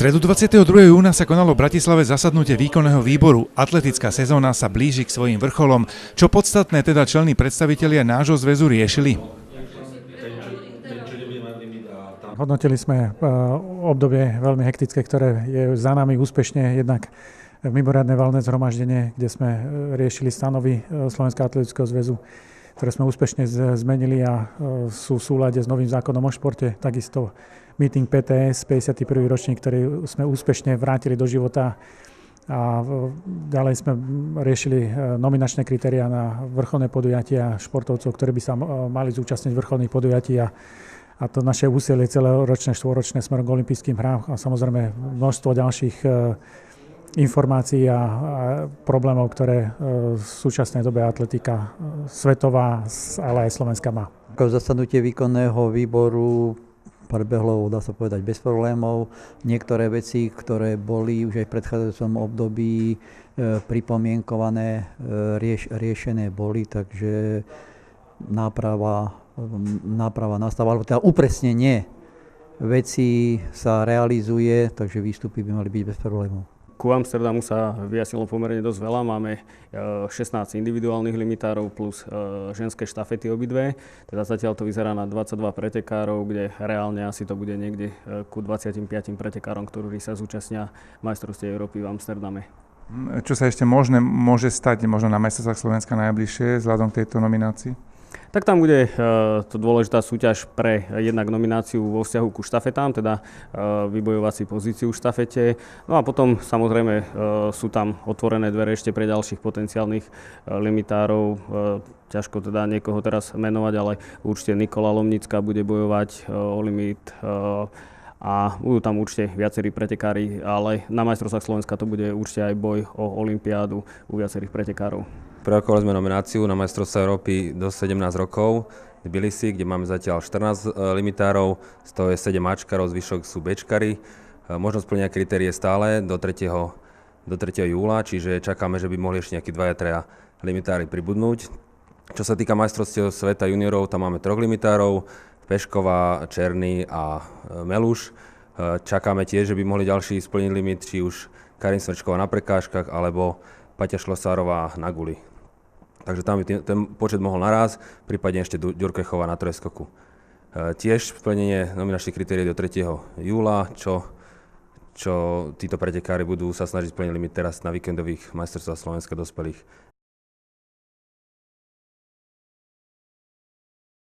stredu 22. júna sa konalo v Bratislave zasadnutie výkonného výboru. Atletická sezóna sa blíži k svojim vrcholom. Čo podstatné teda čelní predstavitelia nášho zväzu riešili? Hodnotili sme obdobie veľmi hektické, ktoré je za nami úspešne, jednak mimoriadne valné zhromaždenie, kde sme riešili stanovy Slovenského atletického zväzu, ktoré sme úspešne zmenili a sú v súlade s novým zákonom o športe. Takisto meeting PTS, 51. ročník, ktorý sme úspešne vrátili do života. A ďalej sme riešili nominačné kritériá na vrcholné podujatia športovcov, ktorí by sa mali zúčastniť vrcholných podujatí. A to naše úsilie celoročné, štvoročné smerom k olympijským hrám a samozrejme množstvo ďalších informácií a problémov, ktoré v súčasnej dobe atletika svetová, ale aj slovenská má. Zasadnutie výkonného výboru prebehlo, dá sa povedať, bez problémov. Niektoré veci, ktoré boli už aj v predchádzajúcom období pripomienkované, riešené boli, takže náprava nastáva, alebo teda upresnenie veci sa realizuje, takže výstupy by mali byť bez problémov. Ku Amsterdamu sa vyjasnilo pomerne dosť veľa. Máme 16 individuálnych limitárov plus ženské štafety obidve. Teda zatiaľ to vyzerá na 22 pretekárov, kde reálne asi to bude niekde ku 25 pretekárom, ktorí sa zúčastnia majstrovstiev Európy v Amsterdame. Čo sa ešte môže stať možno na majstrovstvách Slovenska najbližšie vzhľadom k tejto nominácii? Tak tam bude to dôležitá súťaž pre jednak nomináciu vo vzťahu ku štafetám, teda vybojovať si pozíciu v štafete. No a potom samozrejme sú tam otvorené dvere ešte pre ďalších potenciálnych limitárov. Ťažko teda niekoho teraz menovať, ale určite Nikola Lomnická bude bojovať o limit a budú tam určite viacerí pretekári, ale na majstrovstvách Slovenska to bude určite aj boj o olympiádu u viacerých pretekárov. Prerokovali sme nomináciu na majstrovstvá Európy do 17 rokov v Tbilisi, kde máme zatiaľ 14 limitárov, z toho je 7 Ačkarov, zvyšok sú Bčkari. Možnosť splnenia kritérie stále do 3. júla, čiže čakáme, že by mohli ešte nejakí 2-3 limitári pribudnúť. Čo sa týka majstrovstiev sveta juniorov, tam máme 3 limitárov, Pešková, Černý a Meluš. Čakáme tiež, že by mohli ďalší splniť limit, či už Karin Svrčková na prekážkach, alebo Paťa Šlosárová na guli. Takže tam by ten počet mohol naraz, prípadne ešte Ďurkechová na trojskoku. Tiež splnenie nominačných kritérií do 3. júla, čo títo pretekári budú sa snažiť splniť limit teraz na víkendových majstrovstvách Slovenska dospelých